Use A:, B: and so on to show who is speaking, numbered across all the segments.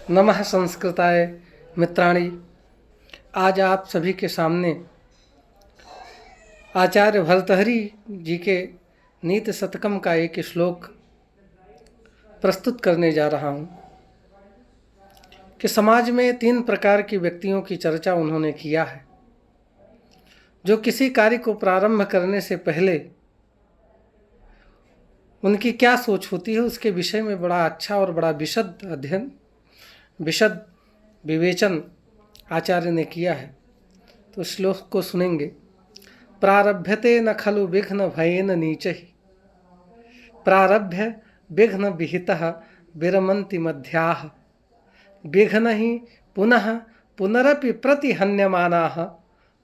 A: नमः संस्कृताय मित्राणि। आज आप सभी के सामने आचार्य भर्तृहरि जी के नीति शतकम का एक श्लोक प्रस्तुत करने जा रहा हूँ कि समाज में 3 प्रकार की व्यक्तियों की चर्चा उन्होंने किया है। जो किसी कार्य को प्रारंभ करने से पहले उनकी क्या सोच होती है, उसके विषय में बड़ा अच्छा और बड़ा विशद अध्ययन, विशद विवेचन आचार्य ने किया है। तो श्लोक को सुनेंगे। प्रारभ्यते न खलु विघ्न भयेन नीचहि, प्रारभ्य विघ्न विहितः विरमन्ति मध्याः, विघ्न ही पुनः पुनरपि प्रतिहन्यमानाः,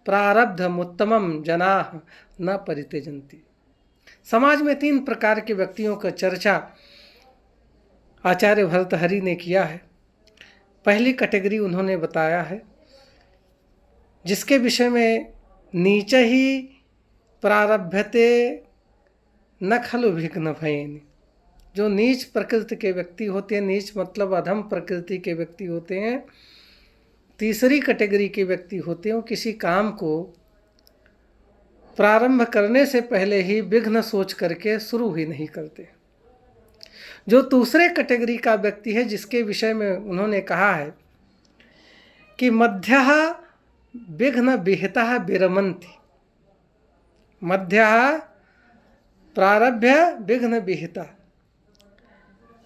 A: प्रारब्धमुत्तमं जनाः न परित्यजन्ति। समाज में 3 प्रकार के व्यक्तियों का चर्चा आचार्य भर्तृहरि ने किया है। पहली कैटेगरी उन्होंने बताया है जिसके विषय में नीच ही प्रारभ्यते न खलु विघ्न भयेन। जो नीच प्रकृति के व्यक्ति होते हैं, नीच मतलब अधम प्रकृति के व्यक्ति होते हैं, तीसरी कैटेगरी के व्यक्ति होते हैं, वो किसी काम को प्रारंभ करने से पहले ही विघ्न सोच करके शुरू ही नहीं करते। जो दूसरे कैटेगरी का व्यक्ति है जिसके विषय में उन्होंने कहा है कि मध्यः विघ्न विहितः विरमन्ति, मध्यः प्रारभ्य विघ्न विहिता,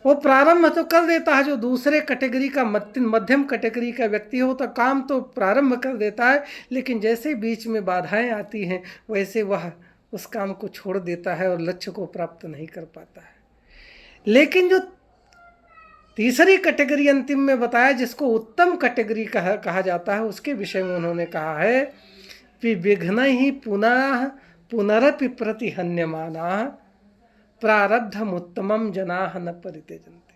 A: वो प्रारंभ तो कर देता है। जो दूसरे कैटेगरी का मध्यम कैटेगरी का व्यक्ति है वो तो काम तो प्रारंभ कर देता है, लेकिन जैसे बीच में बाधाएं आती हैं वैसे वह उस काम को छोड़ देता है और लक्ष्य को प्राप्त नहीं कर पाता है। लेकिन जो तीसरी कैटेगरी अंतिम में बताया जिसको उत्तम कैटेगरी कहा जाता है, उसके विषय में उन्होंने कहा है कि विघ्न ही पुनः पुनरपि प्रतिहन्यमाना, प्रारब्धमुत्तमं जनाः न परित्यजन्ति।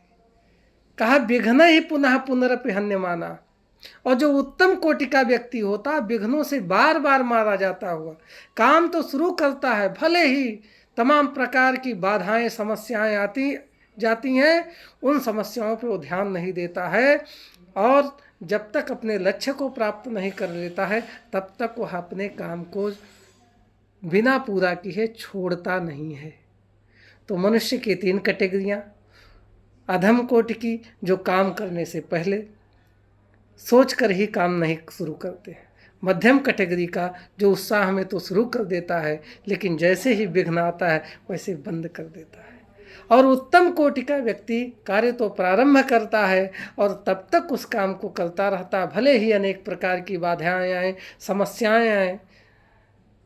A: कहा विघ्न ही पुनः पुनरपि हन्यमाना। और जो उत्तम कोटि का व्यक्ति होता है विघ्नों से बार बार मारा जाता हुआ काम तो शुरू करता है, भले ही तमाम प्रकार की बाधाएं समस्याएं आती जाती हैं, उन समस्याओं पर वो ध्यान नहीं देता है और जब तक अपने लक्ष्य को प्राप्त नहीं कर लेता है तब तक वह अपने काम को बिना पूरा किए छोड़ता नहीं है। तो मनुष्य की 3 कैटेगरियाँ, अधम कोटि की जो काम करने से पहले सोच कर ही काम नहीं शुरू करते हैं, मध्यम कैटेगरी का जो उत्साह में तो शुरू कर देता है लेकिन जैसे ही विघ्न आता है वैसे बंद कर देता है, और उत्तम कोटि का व्यक्ति कार्य तो प्रारंभ करता है और तब तक उस काम को करता रहता, भले ही अनेक प्रकार की बाधाएं आएँ, समस्याएं आएँ,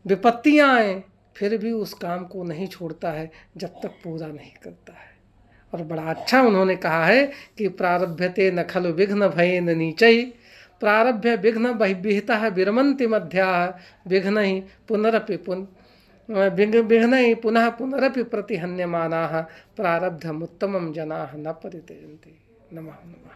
A: विपत्तियां आएँ, फिर भी उस काम को नहीं छोड़ता है जब तक पूरा नहीं करता है। और बड़ा अच्छा उन्होंने कहा है कि प्रारभ्यते न खलु विघ्न भयेन नीचै, प्रारभ्य विघ्न विहितः विरमन्ति मध्याः, विघ्न ही पुनः पुनरपि प्रतिहन्यमानाः, प्रारब्धमुत्तमं जनाः न परित्यजन्ति। नमः नमः।